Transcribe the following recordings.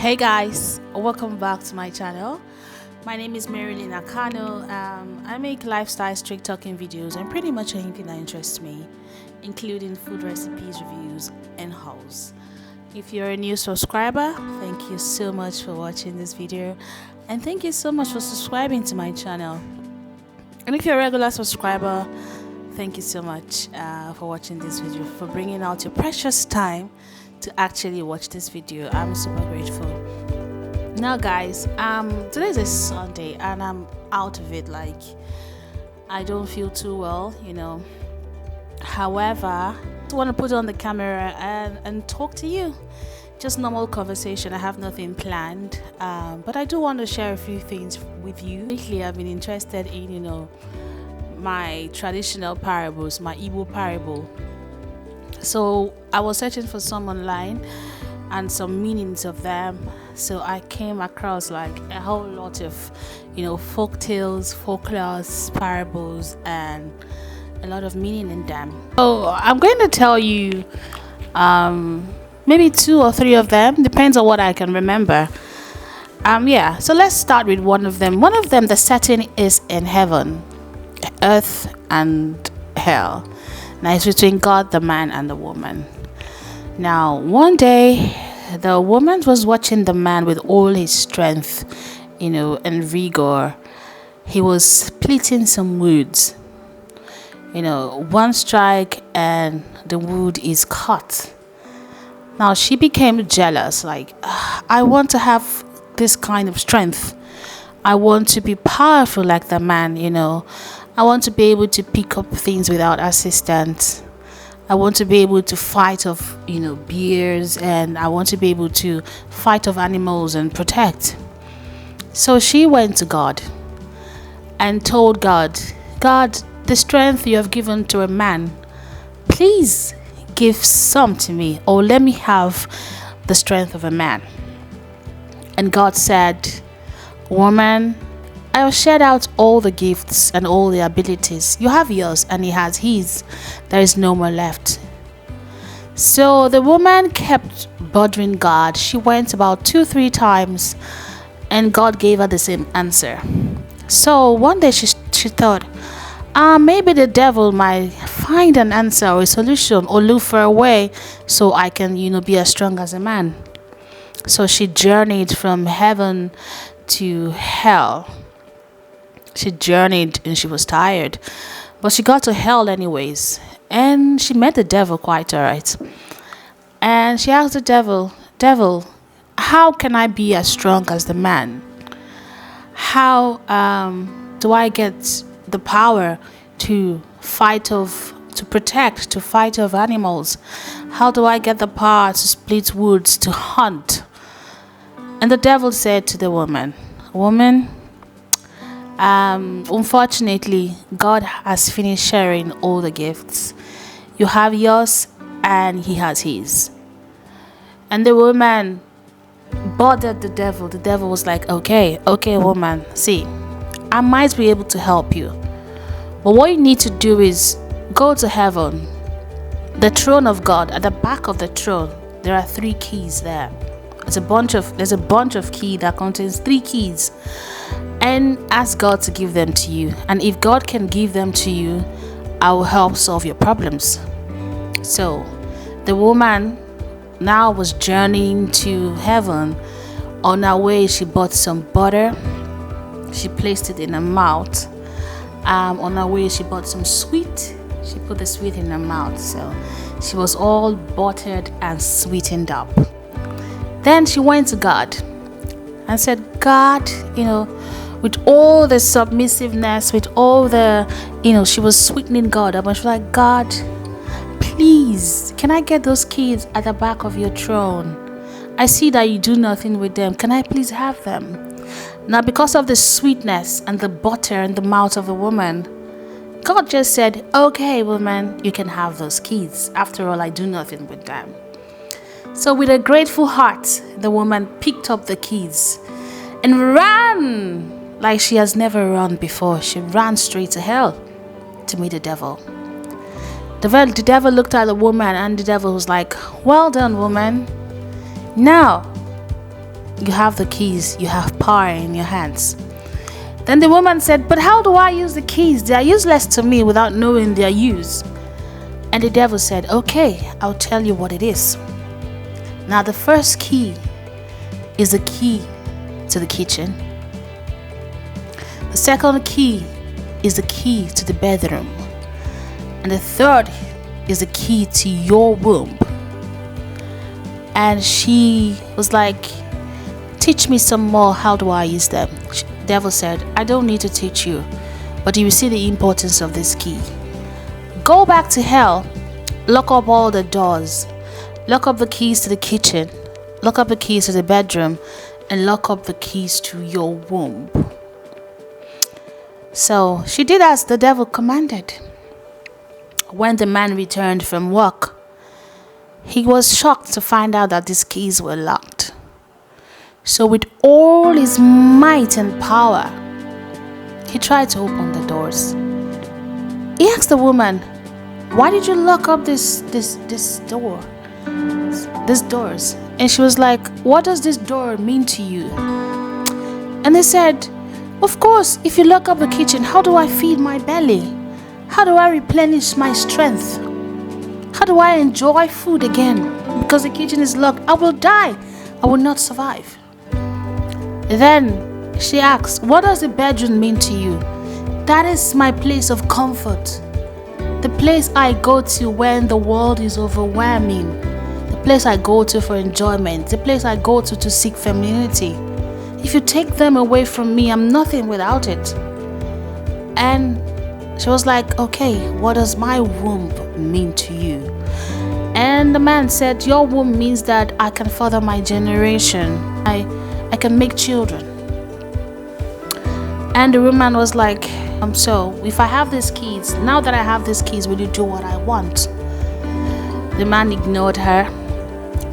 Hey guys, welcome back to my channel. My name is Marilyn Akano. I make lifestyle straight talking videos and pretty much anything that interests me, including food recipes, reviews, and hauls. If you're a new subscriber, thank you so much for watching this video, and thank you so much for subscribing to my channel. And if you're a regular subscriber, thank you so much for watching this video, for bringing out your precious time to actually watch this video. I'm super grateful. Now guys, today's a Sunday and I'm out of it. Like, I don't feel too well, However, I want to put on the camera and talk to you. Just normal conversation. I have nothing planned, but I do want to share a few things with you. Lately I've been interested in my traditional parables, my Igbo parable. So I was searching for some online and some meanings of them. So I came across like a whole lot of folk tales, folklores, parables, and a lot of meaning in them. So I'm going to tell you maybe 2 or 3 of them, depends on what I can remember. So let's start with one of them. One of them, the setting is in heaven, earth and hell. Now it's between God, the man, and the woman. Now one day the woman was watching the man with all his strength, and vigor. He was splitting some woods. One strike and the wood is cut. Now she became jealous, like, I want to have this kind of strength. I want to be powerful like the man, I want to be able to pick up things without assistance. I want to be able to fight off, bears, and I want to be able to fight off animals and protect. So she went to God and told God, the strength you have given to a man, please give some to me, or let me have the strength of a man. And God said, woman, I have shared out all the gifts and all the abilities. You have yours and he has his. There is no more left. So the woman kept bothering God. She went about 2-3 times and God gave her the same answer. So one day she thought, maybe the devil might find an answer or a solution or look for a way so I can, be as strong as a man. So she journeyed from heaven to hell. She journeyed and she was tired, but she got to hell anyways, and she met the devil quite alright. And she asked the devil, how can I be as strong as the man? How do I get the power to fight off, to protect, to fight off animals? How do I get the power to split woods, to hunt? And the devil said to the woman, unfortunately, God has finished sharing all the gifts. You have yours and he has his. And the woman bothered the devil. The devil was like, okay, woman, see, I might be able to help you, but what you need to do is go to heaven, the throne of God. At the back of the throne there are 3 keys there. There's a bunch of keys that contains 3 keys, and ask God to give them to you. And if God can give them to you, I will help solve your problems. So the woman now was journeying to heaven. On her way, she bought some butter. She placed it in her mouth. On her way, she bought some sweet. She put the sweet in her mouth. So she was all buttered and sweetened up. Then she went to God and said, God, with all the submissiveness, with all the, she was sweetening God up. And she was like, God, please, can I get those keys at the back of your throne? I see that you do nothing with them. Can I please have them? Now, because of the sweetness and the butter in the mouth of the woman, God just said, okay, woman, you can have those keys. After all, I do nothing with them. So with a grateful heart, the woman picked up the keys and ran like she has never run before. She ran straight to hell to meet the devil. The devil looked at the woman, and the devil was like, well done, woman. Now, You have the keys. You have power in your hands. Then the woman said, but how do I use the keys? They are useless to me without knowing their use. And the devil said, okay, I'll tell you what it is. Now the first key is the key to the kitchen. The second key is the key to the bedroom. And the third is the key to your womb. And she was like, teach me some more. How do I use them? The devil said, I don't need to teach you, but you will see the importance of this key. Go back to hell, lock up all the doors, lock up the keys to the kitchen, lock up the keys to the bedroom, and lock up the keys to your womb. So she did as the devil commanded. When the man returned from work, he was shocked to find out that these keys were locked. So with all his might and power, he tried to open the doors. He asked the woman, why did you lock up this door? These doors? And she was like, what does this door mean to you? And they said, of course, if you lock up the kitchen, how do I feed my belly? How do I replenish my strength? How do I enjoy food again? Because the kitchen is locked, I will die. I will not survive. Then she asked, what does the bedroom mean to you? That is my place of comfort. The place I go to when the world is overwhelming. The place I go to for enjoyment. The place I go to seek femininity. If you take them away from me, I'm nothing without it. And she was like, okay, what does my womb mean to you? And the man said, your womb means that I can further my generation. I can make children. And the woman was like, so if I have these keys, now that I have these keys, will you do what I want? The man ignored her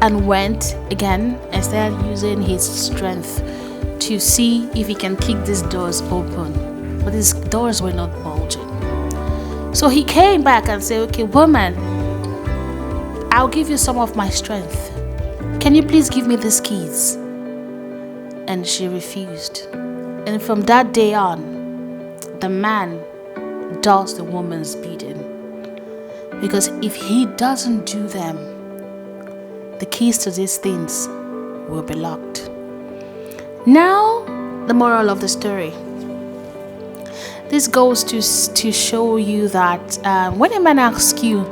and went again and started using his strength to see if he can kick these doors open. But these doors were not bulging. So he came back and said, okay, woman, I'll give you some of my strength. Can you please give me these keys? And she refused. And from that day on, the man does the woman's bidding. Because if he doesn't do them, the keys to these things will be locked. Now, the moral of the story. This goes to show you that when a man asks you,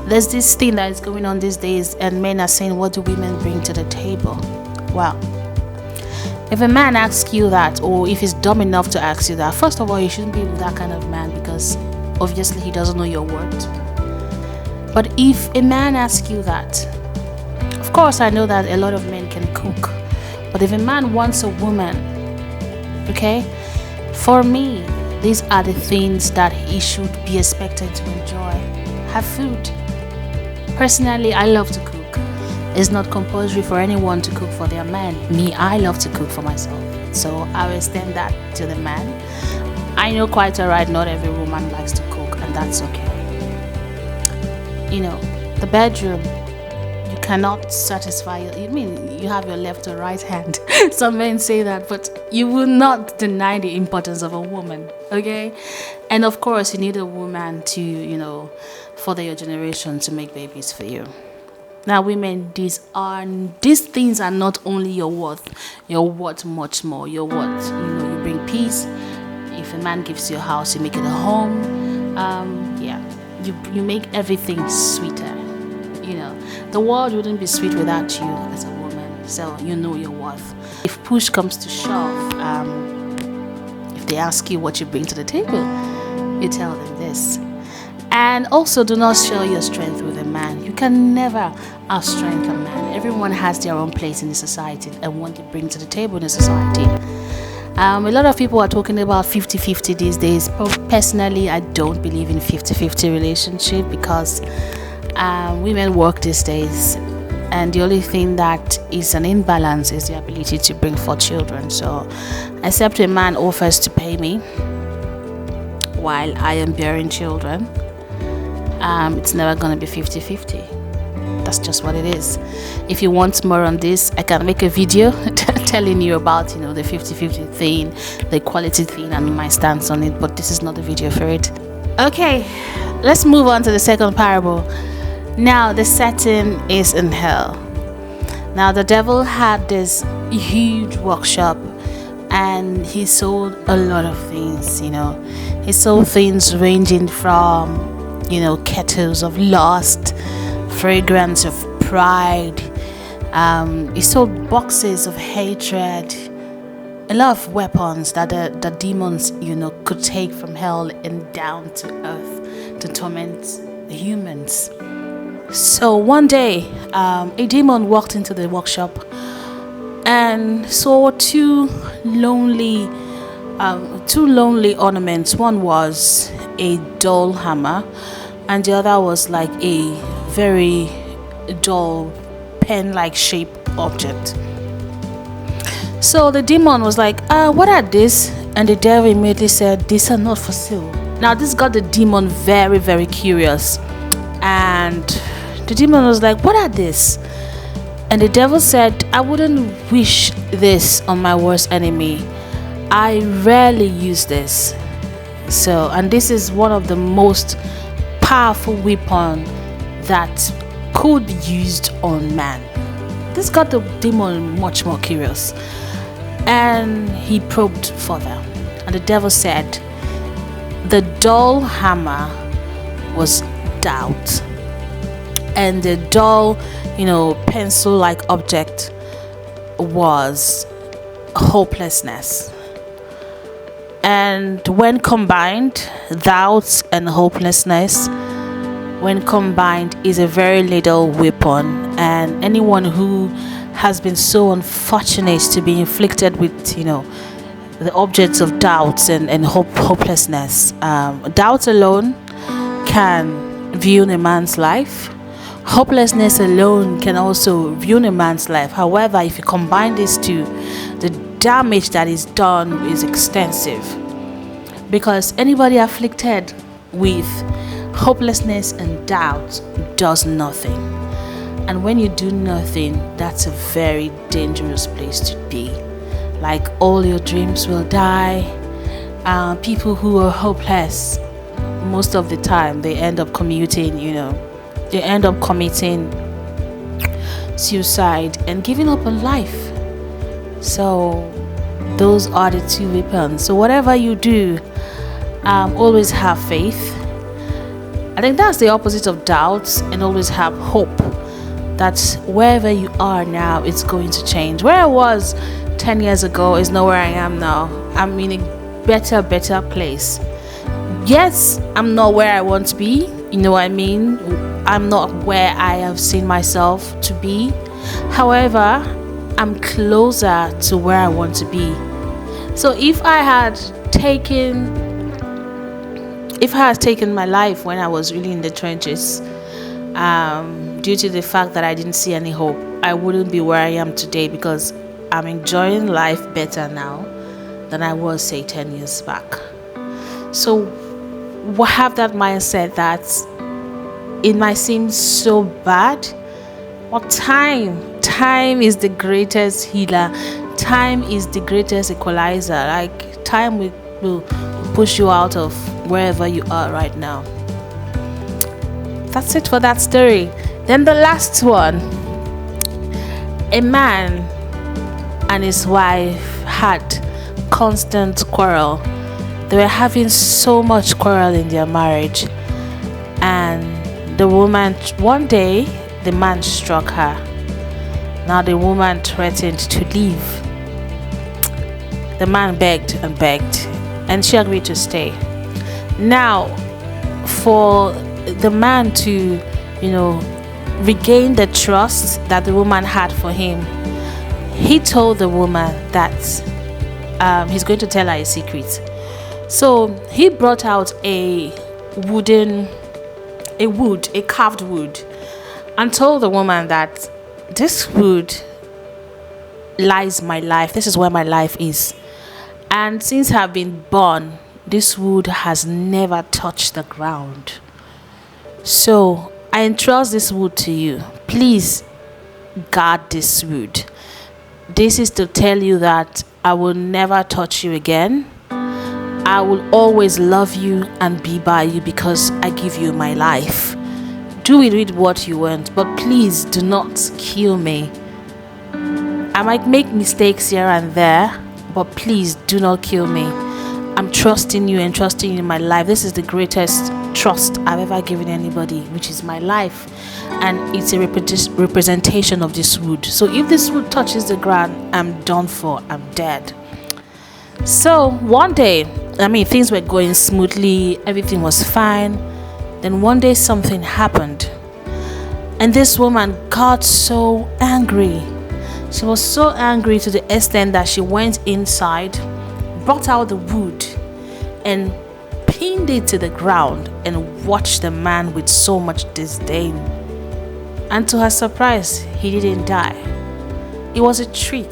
there's this thing that is going on these days, and men are saying, what do women bring to the table? Well, if a man asks you that, or if he's dumb enough to ask you that, first of all, you shouldn't be with that kind of man, because obviously he doesn't know your worth. But if a man asks you that, of course I know that a lot of men can cook, but if a man wants a woman, okay, for me, these are the things that he should be expected to enjoy. Have food. Personally, I love to cook. It's not compulsory for anyone to cook for their man. Me, I love to cook for myself. So I will extend that to the man. I know quite alright, not every woman likes to cook, and that's okay. You know, the bedroom, you cannot satisfy, you have your left or right hand. Some men say that, but you will not deny the importance of a woman, okay? And of course, you need a woman to, further your generation, to make babies for you. Now, women, these things are not only your worth. You're worth much more. You're worth, you bring peace. If a man gives you a house, you make it a home. You make everything sweeter. The world wouldn't be sweet without you as a woman. So you know your worth. If push comes to shove, if they ask you what you bring to the table, you tell them this. And also, do not share your strength with a man. You can never outstrength a man. Everyone has their own place in the society and what they bring to the table in the society. A lot of people are talking about 50-50 these days. Personally, I don't believe in 50-50 relationship, because women work these days, and the only thing that is an imbalance is the ability to bring forth children. So, except a man offers to pay me while I am bearing children, it's never going to be 50-50. That's just what it is. If you want more on this, I can make a video telling you about, the 50-50 thing, the equality thing, and my stance on it, but this is not the video for it. Okay, let's move on to the second parable. Now the setting is in hell. Now the devil had this huge workshop, and he sold a lot of things. He sold things ranging from kettles of lust, fragrance of pride. He sold boxes of hatred, a lot of weapons that the demons could take from hell and down to earth to torment the humans. So one day, a demon walked into the workshop and saw two lonely ornaments. One was a dull hammer, and the other was like a very dull pen-like shaped object. So the demon was like, what are these? And the devil immediately said, these are not for sale. Now this got the demon very, very curious, and the demon was like, what are these? And the devil said, I wouldn't wish this on my worst enemy. I rarely use this. So, and this is one of the most powerful weapon that could be used on man. This got the demon much more curious, and he probed further. And the devil said, the dull hammer was doubt, and the dull pencil-like object was hopelessness. And when combined, doubt and hopelessness, when combined, is a very little weapon. And anyone who has been so unfortunate to be inflicted with the objects of doubts and hopelessness, doubt alone can ruin a man's life. Hopelessness alone can also ruin a man's life. However, if you combine these two, the damage that is done is extensive, because anybody afflicted with hopelessness and doubt does nothing. And when you do nothing, that's a very dangerous place to be. Like, all your dreams will die. People who are hopeless, most of the time they end up committing suicide and giving up on life. So those are the two weapons. So whatever you do, always have faith. I think that's the opposite of doubts, and always have hope that wherever you are now, it's going to change. Where I was 10 years ago is not where I am now. I'm in a better place. Yes, I'm not where I want to be, I'm not where I have seen myself to be. However, I'm closer to where I want to be. So if I had taken my life when I was really in the trenches, due to the fact that I didn't see any hope, I wouldn't be where I am today, because I'm enjoying life better now than I was, say, 10 years back. So we have that mindset that it might seem so bad, but time is the greatest healer. Time is the greatest equalizer. Like, time will push you out of wherever you are right now. That's it for that story. Then the last one. A man and his wife had constant quarrel. They were having so much quarrel in their marriage, and the woman, one day the man struck her. Now the woman threatened to leave. The man begged and begged, and she agreed to stay. Now, for the man to regain the trust that the woman had for him, he told the woman that he's going to tell her a secret. So he brought out a carved wood, and told the woman that this wood lies my life. This is where my life is. And since I've been born, this wood has never touched the ground. So I entrust this wood to you. please guard this wood. This is to tell you that I will never touch you again. I will always love you and be by you because I give you my life. Do with what you want, but please do not kill me. I might make mistakes here and there, but please do not kill me. I'm trusting you and trusting in my life. This is the greatest trust I've ever given anybody, which is my life. And it's a representation of this wood. So if this wood touches the ground, I'm done for. I'm dead. So one day, things were going smoothly. Everything was fine. Then one day something happened. And this woman got so angry. She was so angry to the extent that she went inside, brought out the wood, and pinned it to the ground and watched the man with so much disdain. And to her surprise, he didn't die. It was a trick.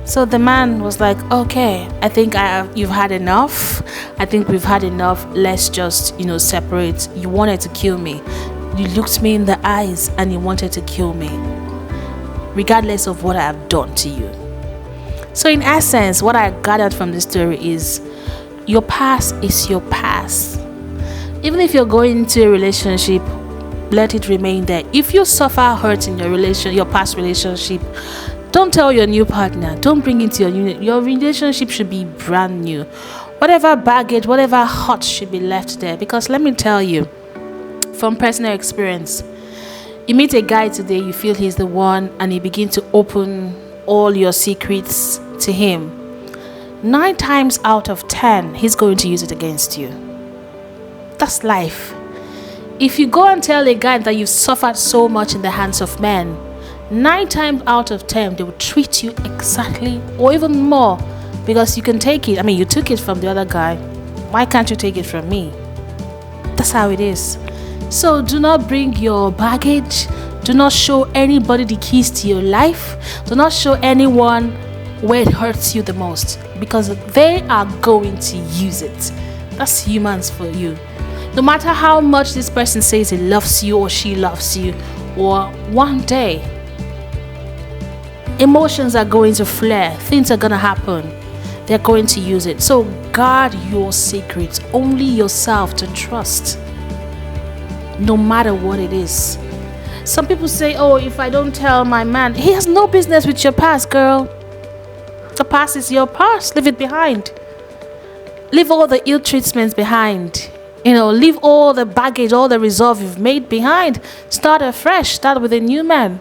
So the man was like, okay, I think you've had enough. I think we've had enough. Let's just, separate. You wanted to kill me. You looked me in the eyes and you wanted to kill me, regardless of what I have done to you. So in essence, what I gathered from this story is your past is your past. Even if you're going into a relationship, let it remain there. If you suffer hurt in your past relationship, don't tell your new partner. Don't bring it to your unit. Your relationship should be brand new. Whatever baggage, whatever hurt should be left there. Because let me tell you, from personal experience, you meet a guy today, you feel he's the one, and you begin to open all your secrets to him. 9 times out of 10, he's going to use it against you. That's life. If you go and tell a guy that you've suffered so much in the hands of men, 9 times out of 10, they will treat you exactly or even more, because you can take it. You took it from the other guy. Why can't you take it from me? That's how it is. So do not bring your baggage. Do not show anybody the keys to your life. Do not show anyone where it hurts you the most, because they are going to use it. That's humans for you. No matter how much this person says he loves you or she loves you, or one day emotions are going to flare, things are going to happen, they're going to use it. So guard your secrets. Only yourself to trust, no matter what it is. Some people say, oh, if I don't tell my man, he has no business with your past, girl. The past is your past. Leave it behind. Leave all the ill treatments behind. Leave all the baggage, all the resolve you've made behind. Start afresh. Start with a new man.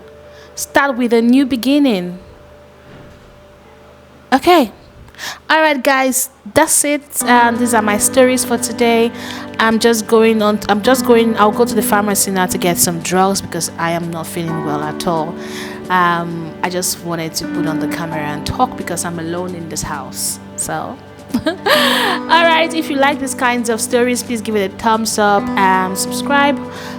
Start with a new beginning. Okay. All right, guys, that's it. These are my stories for today. I'll go to the pharmacy now to get some drugs because I am not feeling well at all. I just wanted to put on the camera and talk because I'm alone in this house. So all right, if you like these kinds of stories, please give it a thumbs up and subscribe.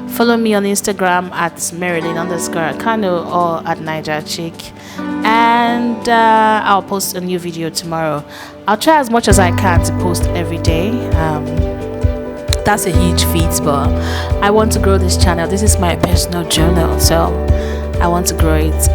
Follow me on Instagram at Marilyn_Kano or at Niger Chick. And I'll post a new video tomorrow. I'll try as much as I can to post every day. That's a huge feat, but I want to grow this channel. This is my personal journal, so I want to grow it.